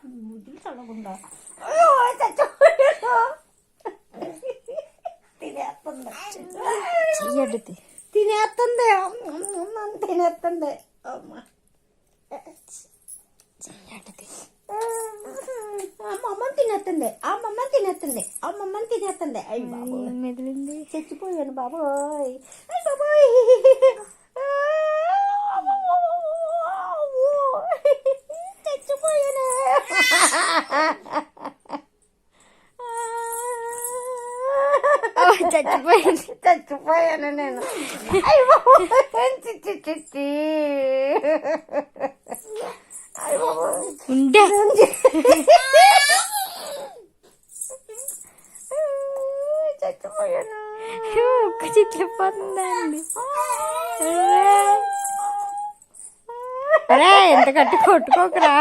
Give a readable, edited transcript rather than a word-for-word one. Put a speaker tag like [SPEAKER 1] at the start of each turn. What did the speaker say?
[SPEAKER 1] ముద్దులు చల్లకుండా చచ్చిపోయాను. తినేస్తుంది తినేస్తుంది తినేస్తుంది అమ్మ అమ్మమ్మని తినేస్తుంది అమ్మమ్మని తినేస్తుంది అమ్మమ్మని తినేస్తుంది. అయ్యి బాబు మెదిలింది చచ్చిపోయాను బాబోయ్. అయ్యి బాబోయ్ చచ్చిపోయాను చచ్చిపోయాను నేను. అయ్యి బాబోయ్ చిచ్చి ఉండే చచ్చిపోయాను. ఒక్క చిట్లు పోతుందండి. ఎంత గట్టి కొట్టుకోకరా.